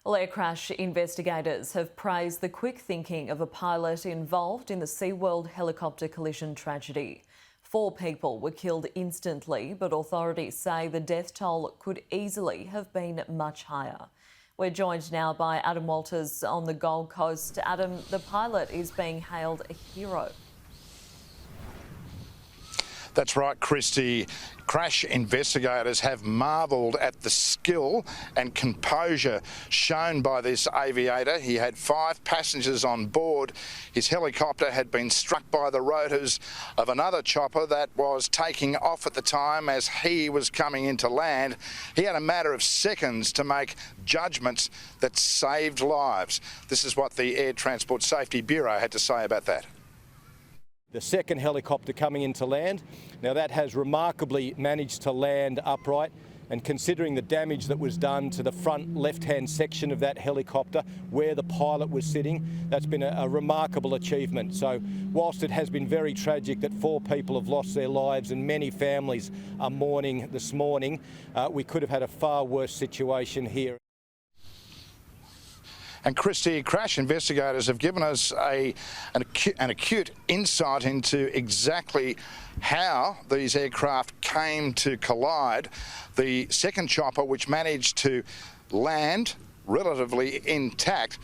Well, air crash investigators have praised the quick thinking of a pilot involved in the SeaWorld helicopter collision tragedy. 4 people were killed instantly, but authorities say the death toll could easily have been much higher. We're joined now by Adam Walters on the Gold Coast. Adam, the pilot is being hailed a hero. That's right, Christy. Crash investigators have marvelled at the skill and composure shown by this aviator. He had 5 passengers on board. His helicopter had been struck by the rotors of another chopper that was taking off at the time as he was coming into land. He had a matter of seconds to make judgments that saved lives. This is what the Air Transport Safety Bureau had to say about that. The second helicopter coming into land. Now that has remarkably managed to land upright, and considering the damage that was done to the front left-hand section of that helicopter where the pilot was sitting, that's been a remarkable achievement. So whilst it has been very tragic that 4 people have lost their lives and many families are mourning this morning, we could have had a far worse situation here. And Christy, crash investigators have given us an acute insight into exactly how these aircraft came to collide. The second chopper, which managed to land relatively intact,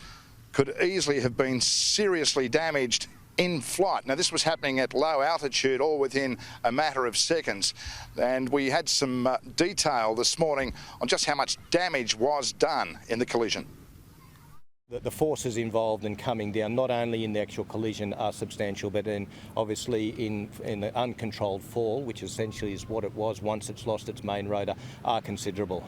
could easily have been seriously damaged in flight. Now, this was happening at low altitude, all within a matter of seconds. And we had some detail this morning on just how much damage was done in the collision. The forces involved in coming down, not only in the actual collision, are substantial, but obviously in the uncontrolled fall, which essentially is what it was once it's lost its main rotor, are considerable.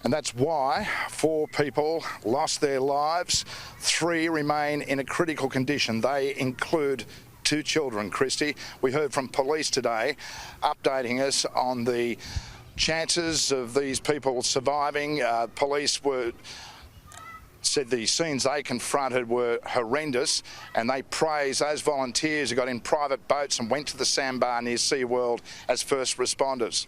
And that's why 4 people lost their lives. 3 remain in a critical condition. They include 2 children, Christy. We heard from police today updating us on the chances of these people surviving. Police said the scenes they confronted were horrendous, and they praised those volunteers who got in private boats and went to the sandbar near SeaWorld as first responders.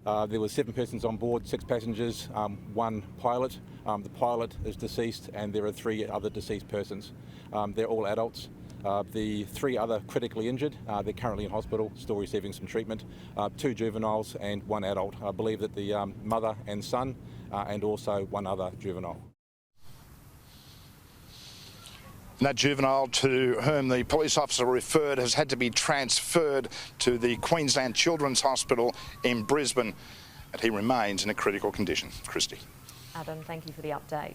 There were 7 persons on board, 6 passengers, 1 pilot. The pilot is deceased, and there are 3 other deceased persons. They're all adults. The 3 other critically injured, they're currently in hospital, still receiving some treatment. 2 juveniles and 1 adult. I believe that the mother and son, and also 1 other juvenile. And that juvenile to whom the police officer referred has had to be transferred to the Queensland Children's Hospital in Brisbane, and he remains in a critical condition. Christy. Adam, thank you for the update.